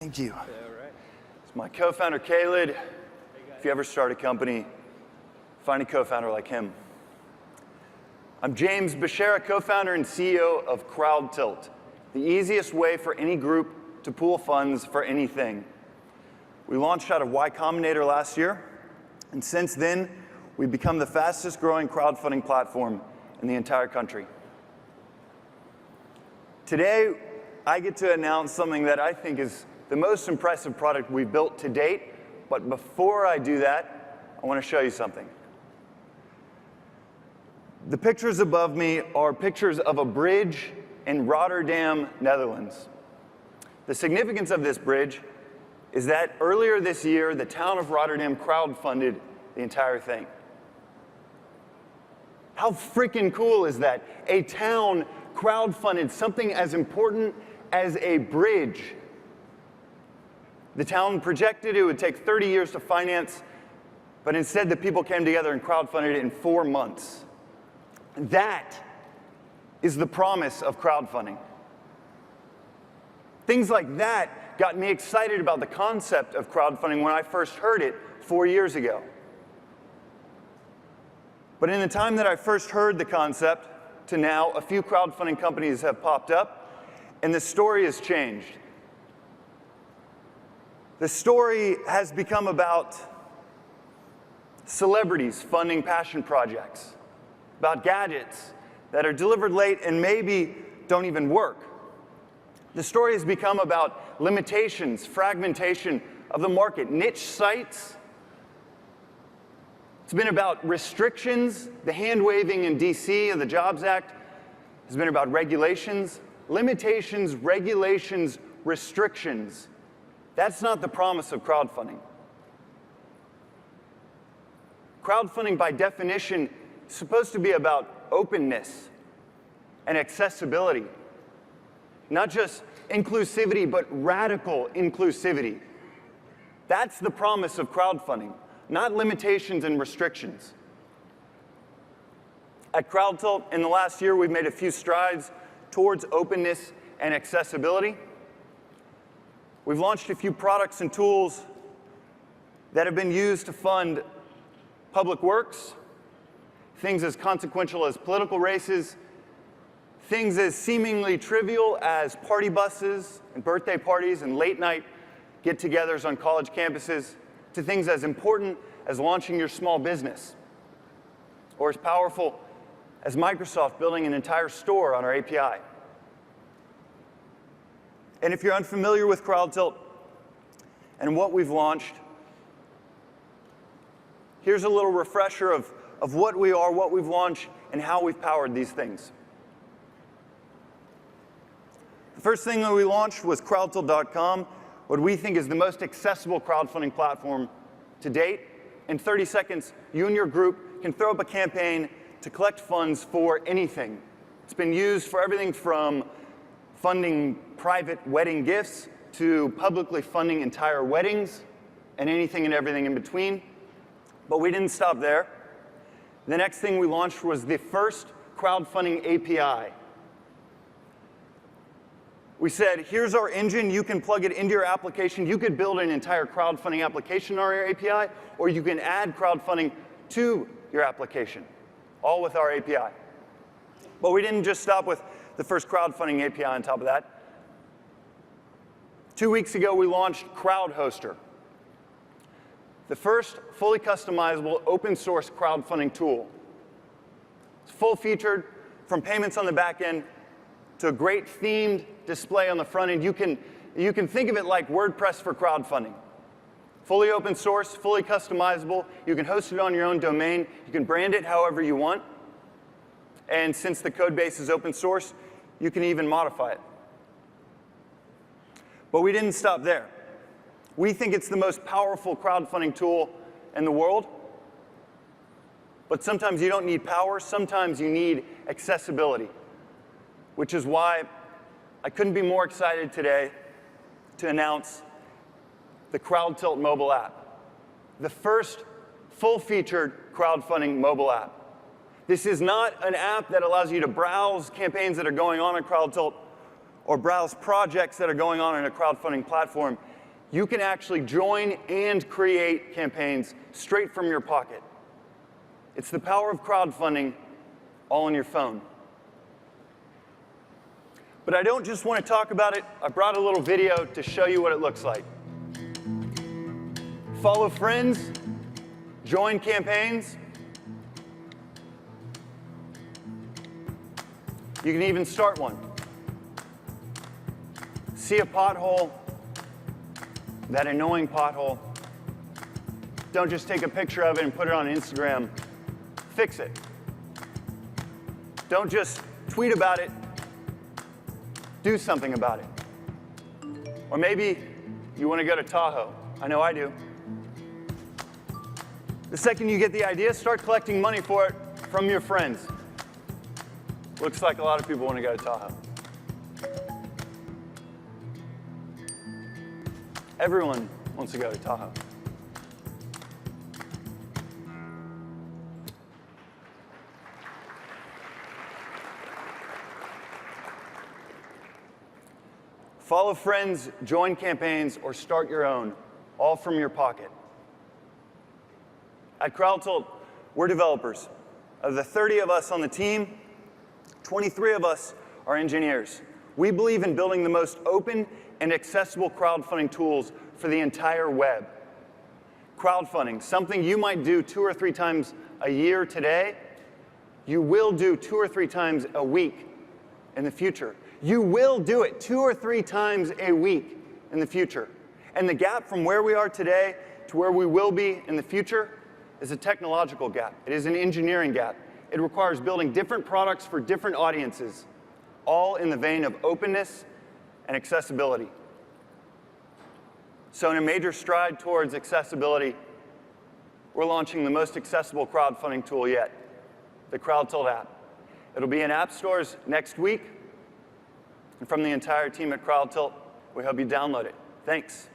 Thank you. All right. It's my co-founder, Khaled. If you ever start a company, find a co-founder like him. I'm James Beshara, co-founder and CEO of Crowdtilt, the easiest way for any group to pool funds for anything. We launched out of Y Combinator last year, and since then, we've become the fastest growing crowdfunding platform in the entire country. Today, I get to announce something that I think is the most impressive product we've built to date, but before I do that, I want to show you something. The pictures above me are pictures of a bridge in Rotterdam, Netherlands. The significance of this bridge is that earlier this year, the town of Rotterdam crowdfunded the entire thing. How freaking cool is that? A town crowdfunded something as important as a bridge. The town projected it would take 30 years to finance, but instead the people came together and crowdfunded it in 4 months. That is the promise of crowdfunding. Things like that got me excited about the concept of crowdfunding when I first heard it 4 years ago. But in the time that I first heard the concept to now, a few crowdfunding companies have popped up, and the story has changed. The story has become about celebrities funding passion projects, about gadgets that are delivered late and maybe don't even work. The story has become about limitations, fragmentation of the market, niche sites. It's been about restrictions, the hand-waving in DC of the Jobs Act has been about regulations, limitations, regulations, restrictions. That's not the promise of crowdfunding. Crowdfunding, by definition, is supposed to be about openness and accessibility. Not just inclusivity, but radical inclusivity. That's the promise of crowdfunding, not limitations and restrictions. At Crowdtilt, in the last year, we've made a few strides towards openness and accessibility. We've launched a few products and tools that have been used to fund public works, things as consequential as political races, things as seemingly trivial as party buses and birthday parties and late-night get-togethers on college campuses, to things as important as launching your small business, or as powerful as Microsoft building an entire store on our API. And if you're unfamiliar with Crowdtilt and what we've launched, here's a little refresher of what we are, what we've launched, and how we've powered these things. The first thing that we launched was crowdtilt.com, what we think is the most accessible crowdfunding platform to date. In 30 seconds, you and your group can throw up a campaign to collect funds for anything. It's been used for everything from funding private wedding gifts to publicly funding entire weddings and anything and everything in between. But we didn't stop there. The next thing we launched was the first crowdfunding API. We said, here's our engine. You can plug it into your application. You could build an entire crowdfunding application on our API, or you can add crowdfunding to your application, all with our API. But we didn't just stop with the first crowdfunding API on top of that. 2 weeks ago, we launched CrowdHoster, the first fully customizable open source crowdfunding tool. It's full-featured, from payments on the back end to a great themed display on the front end. You can think of it like WordPress for crowdfunding. Fully open source, fully customizable. You can host it on your own domain. You can brand it however you want. And since the code base is open source, you can even modify it. But we didn't stop there. We think it's the most powerful crowdfunding tool in the world. But sometimes you don't need power. Sometimes you need accessibility, which is why I couldn't be more excited today to announce the Crowdtilt mobile app, the first full-featured crowdfunding mobile app. This is not an app that allows you to browse campaigns that are going on Crowdtilt or browse projects that are going on in a crowdfunding platform. you can actually join and create campaigns straight from your pocket. It's the power of crowdfunding all on your phone. But I don't just want to talk about it. I brought a little video to show you what it looks like. Follow friends, join campaigns. You can even start one. See a pothole, that annoying pothole. Don't just take a picture of it and put it on Instagram. Fix it. Don't just tweet about it. Do something about it. Or maybe you want to go to Tahoe. I know I do. The second you get the idea, start collecting money for it from your friends. Looks like a lot of people want to go to Tahoe. Everyone wants to go to Tahoe. Follow friends, join campaigns, or start your own, all from your pocket. At Crowdtilt, we're developers. Of the 30 of us on the team, 23 of us are engineers. We believe in building the most open and accessible crowdfunding tools for the entire web. Crowdfunding, something you might do 2 or 3 times a year today, you will do 2 or 3 times a week in the future. You will do it 2 or 3 times a week in the future. And the gap from where we are today to where we will be in the future is a technological gap. It is an engineering gap. It requires building different products for different audiences, all in the vein of openness and accessibility. So in a major stride towards accessibility, we're launching the most accessible crowdfunding tool yet, the Crowdtilt app. It'll be in app stores next week. And from the entire team at Crowdtilt, we hope you download it. Thanks.